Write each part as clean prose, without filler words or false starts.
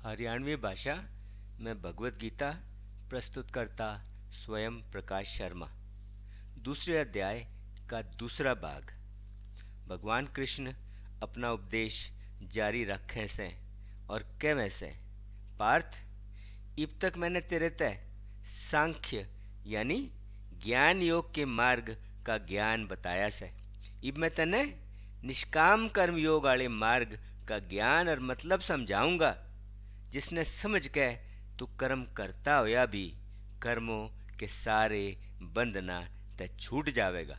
हरियाणवी भाषा में भगवत गीता प्रस्तुत करता स्वयं प्रकाश शर्मा। दूसरे अध्याय का दूसरा भाग। भगवान कृष्ण अपना उपदेश जारी रखें से और कहवें से, पार्थ, इब तक मैंने तेरे तय सांख्य यानी ज्ञान योग के मार्ग का ज्ञान बताया से। इब मैं तने निष्काम कर्म योग वाले मार्ग का ज्ञान और मतलब समझाऊंगा, जिसने समझ के तू कर्म करता होया भी कर्मों के सारे बंधना ते छूट जावेगा।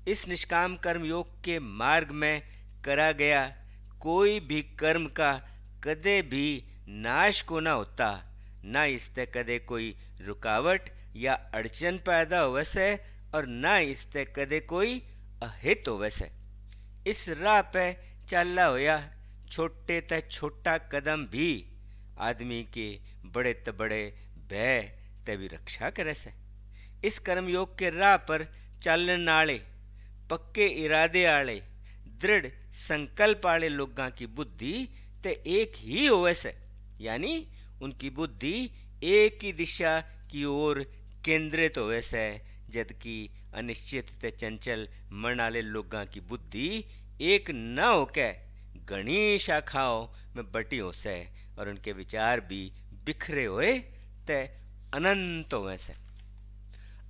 इस निष्काम कर्म योग के मार्ग में करा गया कोई भी कर्म का कदे भी नाश को ना होता, ना इससे कदे कोई रुकावट या अड़चन पैदा होवे से और ना इससे कदे कोई अहित होवे से। इस राह पे चलना होया छोटे ते छोटा कदम भी आदमी के बड़े त बड़े भय ते भी रक्षा करे से। इस कर्मयोग के राह पर चलने वाले पक्के इरादे आले दृढ़ संकल्प आले लोगों की बुद्धि ते एक ही होवे से, यानी उनकी बुद्धि एक ही दिशा की ओर केंद्रित होवे से, जबकि अनिश्चित ते चंचल मन वाले लोगों की बुद्धि एक न होके घनी शाखाओं में बटी हो से और उनके विचार भी बिखरे हुए ते अनंत होवे से।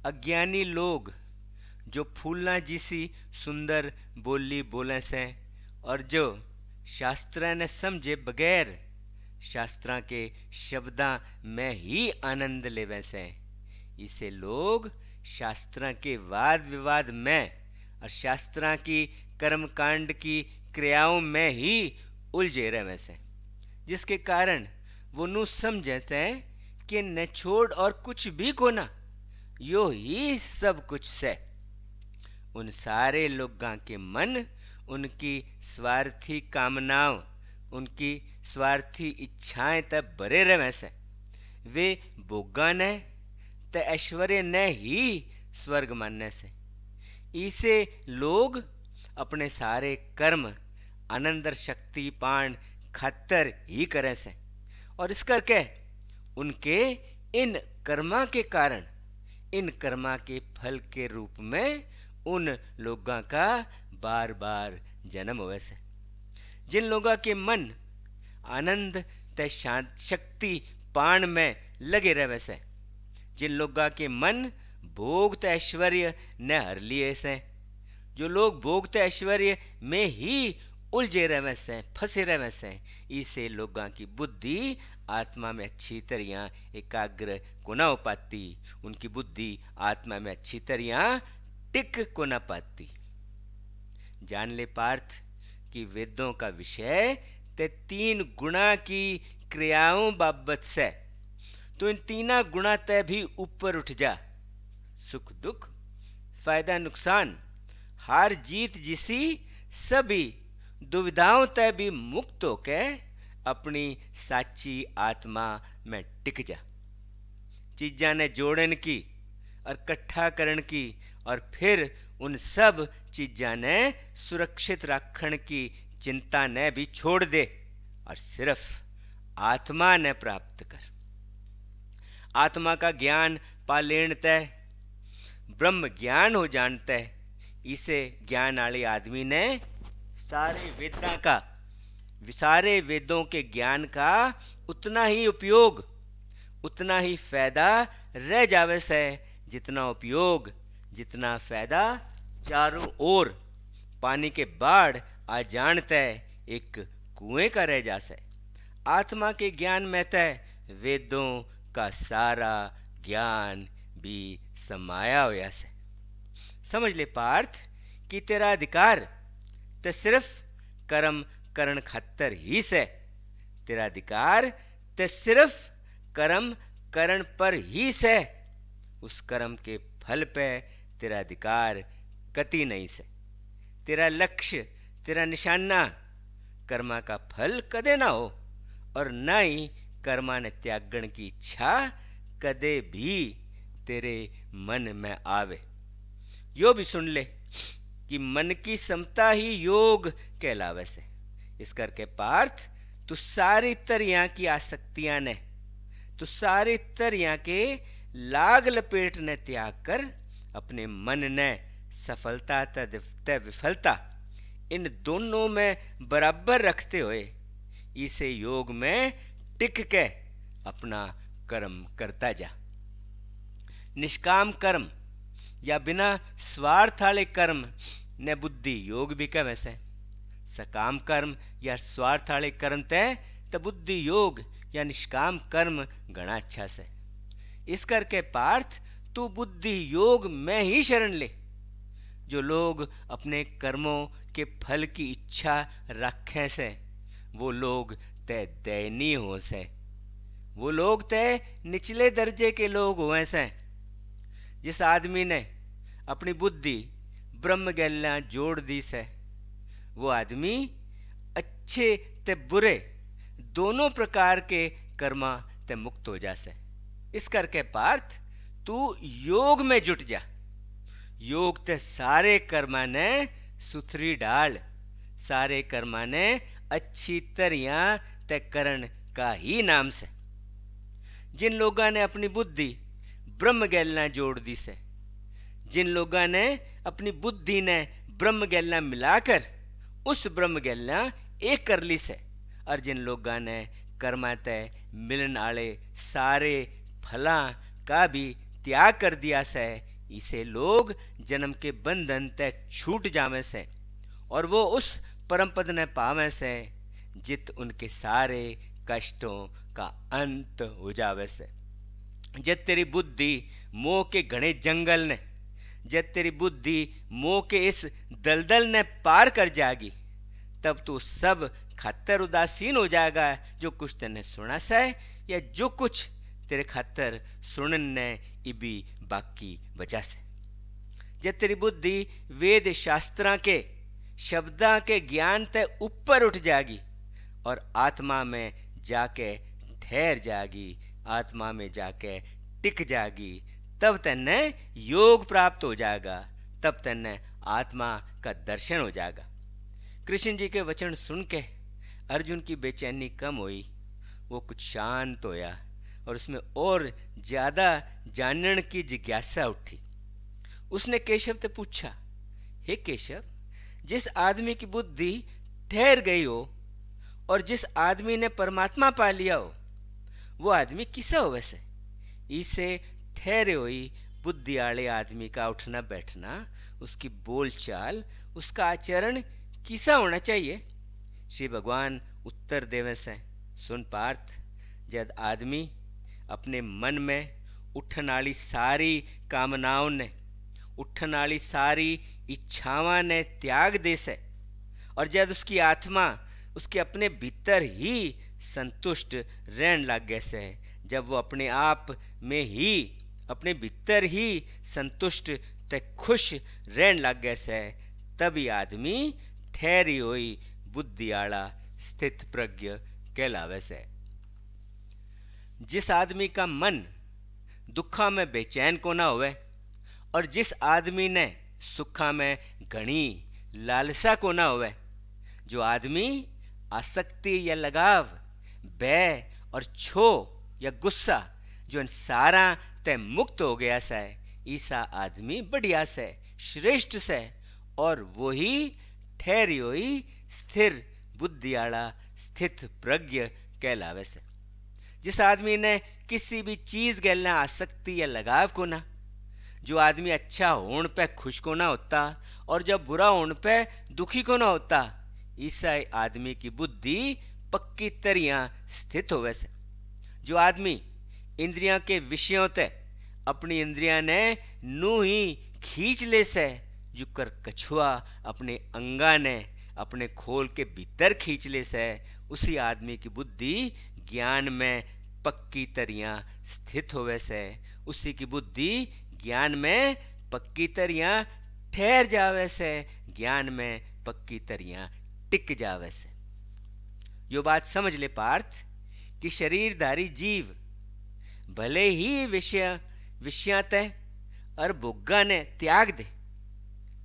अज्ञानी लोग जो फूलना जिसी सुंदर बोली बोले से और जो शास्त्र ने समझे बगैर शास्त्रा के शब्दा में ही आनंद लेवे से, इसे लोग शास्त्रा के वाद विवाद में और शास्त्रा की कर्मकांड की क्रियाओं में ही उलझे रहे से, जिसके कारण वो नु समझते हैं कि न छोड़ और कुछ भी कोना, यो ही सब कुछ से। उन सारे लोगों के मन उनकी स्वार्थी कामनाओं, उनकी स्वार्थी इच्छाएं तब भरे रहे से। वे भोगा ने ते ऐश्वर्य ने ही स्वर्ग मानने से। इसे लोग अपने सारे कर्म आनंद शक्ति पान खातर ही करे से और इस करके उनके इन कर्मा के कारण इन कर्मा के फल के रूप में उन लोगों का बार बार जन्म हुए से। जिन लोगों के मन आनंद ते शांत शक्ति पान में लगे रहे से, जिन लोगों के मन भोग ते ऐश्वर्य न हर लिए से, जो लोग भोग ते ऐश्वर्य में ही उलझे रहे से फंसे रहे से, इसे लोगों की बुद्धि आत्मा में अच्छी तरह एकाग्र को ना हो पाती, उनकी बुद्धि आत्मा में अच्छी तरह टिक को ना पाती। जान ले पार्थ कि वेदों का विषय ते तीन गुणा की क्रियाओं बाबत से, तो इन तीना गुणा ते भी ऊपर उठ जा। सुख दुख फायदा नुकसान हार जीत जिसी सभी दुविधाओं तय भी मुक्त होके अपनी साची आत्मा में टिक जा। चीजा ने जोड़न की और इकट्ठा करन की और फिर उन सब चीजा ने सुरक्षित रखन की चिंता ने भी छोड़ दे और सिर्फ आत्मा ने प्राप्त कर। आत्मा का ज्ञान पा लेन तय ब्रह्म ज्ञान हो जानता है। इसे ज्ञान वाले आदमी ने सारे वेदों के ज्ञान का उतना ही उपयोग उतना ही फायदा रह जावे से जितना उपयोग जितना फायदा चारों ओर पानी के बाढ़ आ जानता है एक कुएं का रह जासे। आत्मा के ज्ञान में तय वेदों का सारा ज्ञान भी समाया हुआ से। समझ ले पार्थ कि तेरा अधिकार ते सिर्फ कर्म करण खातर ही से। तेरा अधिकार ते सिर्फ कर्म करण पर ही से। उस कर्म के फल पे तेरा अधिकार कति नहीं से। तेरा लक्ष्य तेरा निशाना कर्मा का फल कदे ना हो और ना ही कर्मा ने त्यागण की इच्छा कदे भी तेरे मन में आवे। यो भी सुन ले कि मन की समता ही योग कहलावे से। इस करके पार्थ तू सारी तरियां की आसक्तियां ने, तू सारी तरियां के लाग लपेट ने त्याग कर अपने मन ने सफलता तय विफलता इन दोनों में बराबर रखते हुए इसे योग में टिक के अपना कर्म करता जा। निष्काम कर्म या बिना स्वार्थ वाले कर्म ने बुद्धि योग भी कहे से, सकाम कर्म या स्वार्थ वाले कर्म ते बुद्धि योग या निष्काम कर्म घना अच्छा से। इस करके पार्थ तू बुद्धि योग में ही शरण ले। जो लोग अपने कर्मों के फल की इच्छा रखें से वो लोग ते दयनीय हो से, वो लोग ते निचले दर्जे के लोग हुए से। जिस आदमी ने अपनी बुद्धि ब्रह्म गैल्या जोड़ दी से वो आदमी अच्छे ते बुरे दोनों प्रकार के कर्मा ते मुक्त हो जा से। इस करके पार्थ तू योग में जुट जा। योग ते सारे कर्मा ने सुथरी डाल, सारे कर्मा ने अच्छी तरियां ते करण का ही नाम से। जिन लोगों ने अपनी बुद्धि ब्रह्म गैलना जोड़ दी से, जिन लोगों ने अपनी बुद्धि ने ब्रह्म गैलना मिलाकर उस ब्रह्म गैलना एक कर ली से, और जिन लोगों ने कर्मा तय मिलन आले सारे फला का भी त्याग कर दिया से, इसे लोग जन्म के बंधन तय छूट जावे से और वो उस परम पद ने पावे से जित उनके सारे कष्टों का अंत हो जावे से। जब तेरी बुद्धि मोह के घने जंगल ने, जब तेरी बुद्धि मोह के इस दलदल ने पार कर जाएगी, तब तू सब खातर उदासीन हो जाएगा जो कुछ तेने सुना से या जो कुछ तेरे खातर सुनने इबी बाकी वजह से। जब तेरी बुद्धि वेद शास्त्रा के शब्दा के ज्ञान ते ऊपर उठ जाएगी और आत्मा में जाके ठहर जाएगी, आत्मा में जाके टिक जाएगी, तब तेने योग प्राप्त हो जाएगा, तब तेने आत्मा का दर्शन हो जाएगा। कृष्ण जी के वचन सुन के अर्जुन की बेचैनी कम हुई, वो कुछ शांत होया और उसमें और ज्यादा जानने की जिज्ञासा उठी। उसने केशव से पूछा, हे केशव, जिस आदमी की बुद्धि ठहर गई हो और जिस आदमी ने परमात्मा पा लिया हो, वो आदमी किसा हो वैसे? इसे ठहरे हुई बुद्धि वाले आदमी का उठना बैठना, उसकी बोलचाल, उसका आचरण किसा होना चाहिए? श्री भगवान उत्तर देवे से, सुन पार्थ, जब आदमी अपने मन में उठन वाली सारी कामनाओं ने, उठन वाली सारी इच्छावां ने त्याग दे से और जब उसकी आत्मा उसके अपने भीतर ही संतुष्ट रहन लग गए से, जब वो अपने आप में ही अपने भीतर ही संतुष्ट ते खुश रहन लग गए से, तभी आदमी ठहरी हुई बुद्धि आला स्थित प्रज्ञ कहलावे से। जिस आदमी का मन दुखा में बेचैन को ना होवे और जिस आदमी ने सुखा में घनी लालसा को ना होवे, जो आदमी आसक्ति या लगाव, भय और छो या गुस्सा जो इन सारा ते मुक्त हो गया से, ऐसा आदमी बढ़िया से, श्रेष्ठ से और वही ठहरी हुई स्थिर बुद्धि आला स्थित प्रज्ञ कहलावे से। जिस आदमी ने किसी भी चीज गैलना आसक्ति या लगाव को ना, जो आदमी अच्छा होने पे खुश को ना होता और जब बुरा होने पे दुखी को ना होता, ऐसा आदमी की बुद्धि पक्की तरियां स्थित होवे से। जो आदमी इंद्रियां के विषयों ते अपनी इंद्रियां ने नू ही खींच ले से, जो कर कछुआ अपने अंगा ने अपने खोल के भीतर खींच ले से, उसी आदमी की बुद्धि ज्ञान में पक्की तरियां स्थित होवे से, उसी की बुद्धि ज्ञान में पक्की तरियां ठहर जावे से, ज्ञान में पक्की तरियां टिक जावे से। यो बात समझ ले पार्थ कि शरीरधारी जीव भले ही विषया तय और भोगा ने त्याग दे,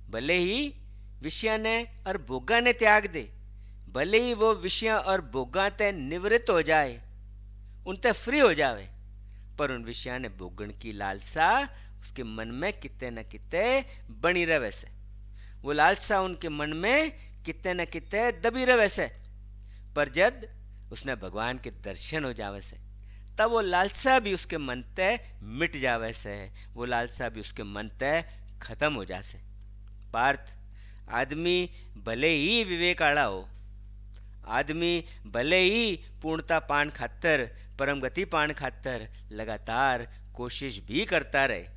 भले ही विषया ने और भोगा ने त्याग दे, भले ही वो विषय और भोगां ते निवृत्त हो जाए, उनते फ्री हो जावे, पर उन विषयां ने भोगण की लालसा उसके मन में किते न किते बनी रहे से। वो लालसा उनके मन में किते न किते दबी रहे से। पर जब उसने भगवान के दर्शन हो जावे से, तब वो लालसा भी उसके मन ते मिट जावे से, वो लालसा भी उसके मन ते खत्म हो जासे। पार्थ, आदमी भले ही विवेक आड़ा हो, आदमी भले ही पूर्णता पान खातर, परम गति पान खातर लगातार कोशिश भी करता रहे,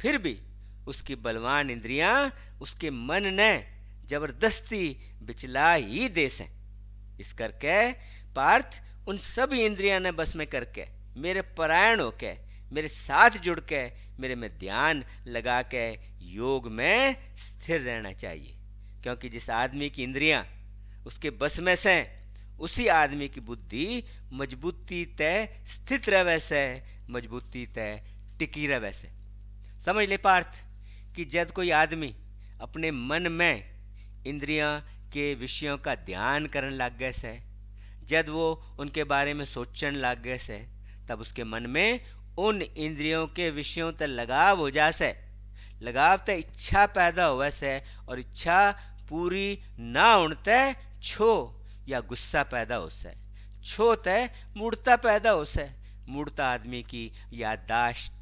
फिर भी उसकी बलवान इंद्रियां उसके मन ने जबरदस्ती बिचला ही दे से। इस करके पार्थ, उन सभी इंद्रियां ने बस में करके मेरे परायण होके, मेरे साथ जुड़ के, मेरे में ध्यान लगा के योग में स्थिर रहना चाहिए। क्योंकि जिस आदमी की इंद्रियां उसके बस में से, उसी आदमी की बुद्धि मजबूती तय स्थित रहे से, मजबूती तय टिकी रहे से। समझ ले पार्थ कि जब कोई आदमी अपने मन में इंद्रियां के विषयों का ध्यान करने लग गए से, जब वो उनके बारे में सोचने लग गए से, तब उसके मन में उन इंद्रियों के विषयों तक लगाव हो जासे, लगाव ते इच्छा पैदा हुआ से, और इच्छा पूरी ना होने छो या गुस्सा पैदा हो से, छो ते मूर्ता पैदा हो से। मूर्ता आदमी की याददाश्त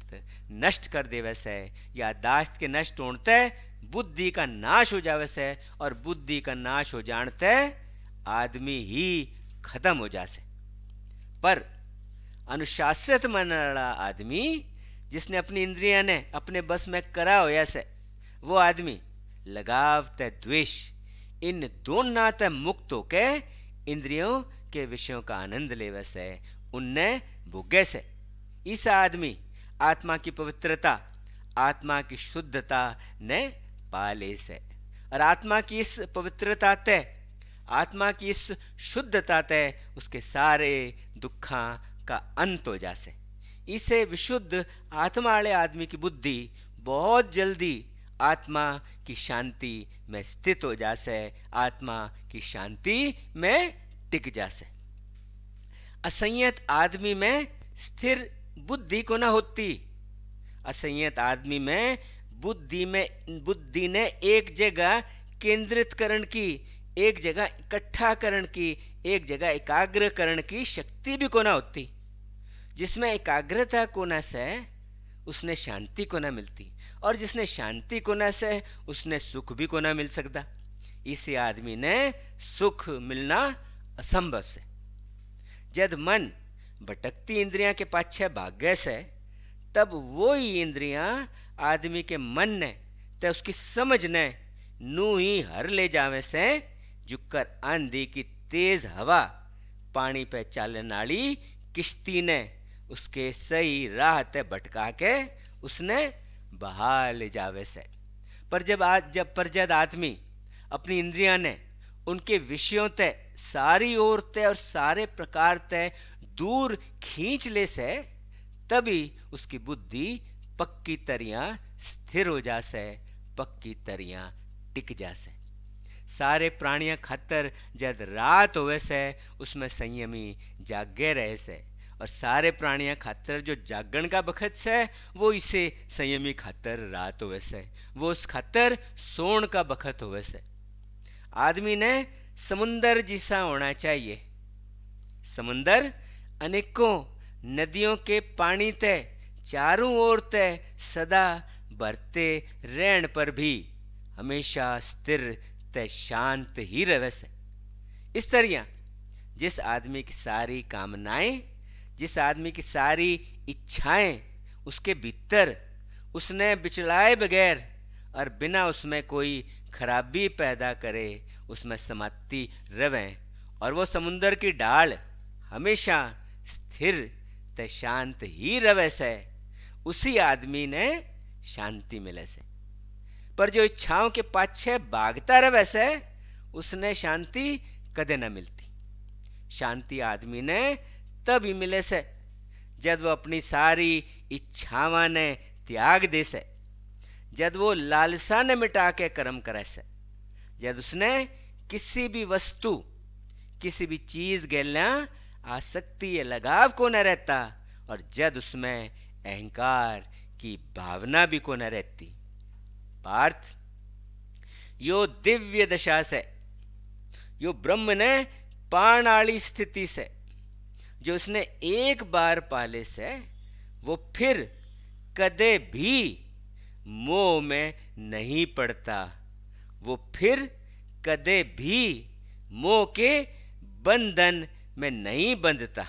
नष्ट कर देवे से, याददाश्त के नष्ट होने बुद्धि का नाश हो जावे से, और बुद्धि का नाश हो जानते आदमी ही खत्म हो जासे। पर अनुशासित मन वाला आदमी, जिसने अपनी इंद्रियां ने अपने बस में करा होया से, वो आदमी लगाव ते द्वेष इन दोनों ते मुक्त होके इंद्रियों के विषयों का आनंद लेवे से, उनने भोगे से। इस आदमी आत्मा की पवित्रता, आत्मा की शुद्धता ने पाले से, और आत्मा की इस पवित्रता ते, आत्मा की इस शुद्धता ते उसके सारे दुखा का अंत हो जासे। इसे विशुद्ध आत्मा वाले आदमी की बुद्धि बहुत जल्दी आत्मा की शांति में स्थित हो जासे, आत्मा की शांति में टिक जासे। असंयत आदमी में स्थिर बुद्धि को ना होती। असंयत आदमी में बुद्धि ने एक जगह केंद्रित करण की, एक जगह इकट्ठा करण की, एक जगह एकाग्र करण की शक्ति भी को ना होती। जिसमें एकाग्रता को ना से, उसने शांति को ना मिलती, और जिसने शांति को ना से, उसने सुख भी को ना मिल सकता। इसी आदमी ने सुख मिलना असंभव से। जब मन भटकती इंद्रियां के पाछे भागे से, तब वो ही इंद्रियां आदमी के मन ने ते उसकी समझ ने नू ही हर ले जावे से, जुकर आंधी की तेज हवा पानी पे चालन वाली किश्ती ने उसके सही राह ते भटका के उसने बहा ले जावे से। पर जब आदमी अपनी इंद्रियां ने उनके विषयों ते सारी ओर ते और सारे प्रकार ते दूर खींच ले से, तभी उसकी बुद्धि पक्की तरियां स्थिर हो जासे, पक्की तरियां टिक जासे। सारे प्राणियों खातर जब रात होवे से, उसमें संयमी जागे रहे से, और सारे प्राणियों खातर जो जागण का बखत से, वो इसे संयमी खातर रात होवे से, वो उस खातर सोण का बखत होवे से। आदमी ने समुंदर जैसा होना चाहिए। समुंदर अनेकों नदियों के पानी ते चारों ओर ते सदा भरते रहने पर भी हमेशा स्थिर ते शांत ही रहे से। इस तरह जिस आदमी की सारी कामनाएं, जिस आदमी की सारी इच्छाएं उसके भीतर उसने बिचलाए बगैर और बिना उसमें कोई खराबी पैदा करे उसमें समाती रवे, और वो समुंदर की ढाल हमेशा स्थिर ते शांत ही रवे से, उसी आदमी ने शांति मिले से। पर जो इच्छाओं के पाछे भागता रहे से, उसने शांति कदे न मिलती। शांति आदमी ने तभी मिले से जब वो अपनी सारी इच्छावां ने त्याग दे से, जब वो लालसा ने मिटा के कर्म करे से, जब उसने किसी भी वस्तु किसी भी चीज गेलना आसक्ति या लगाव को न रहता, और जद उसमें अहंकार की भावना भी को न रहती। पार्थ, यो दिव्य दशा से, यो ब्रह्म ने पाण आली स्थिति से, जो उसने एक बार पाले से वो फिर कदे भी मोह में नहीं पड़ता, वो फिर कदे भी मोह के बंधन में नहीं बंधता।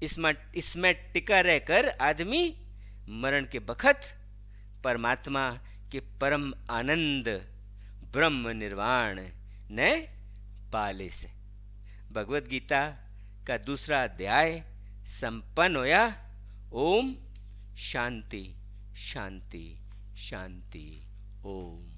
इसमें टिका रहकर आदमी मरण के बखत परमात्मा के परम आनंद ब्रह्म निर्वाण ने पाले से। भगवत गीता का दूसरा अध्याय संपन्न होया। ओम शांति शांति शांति। ओम।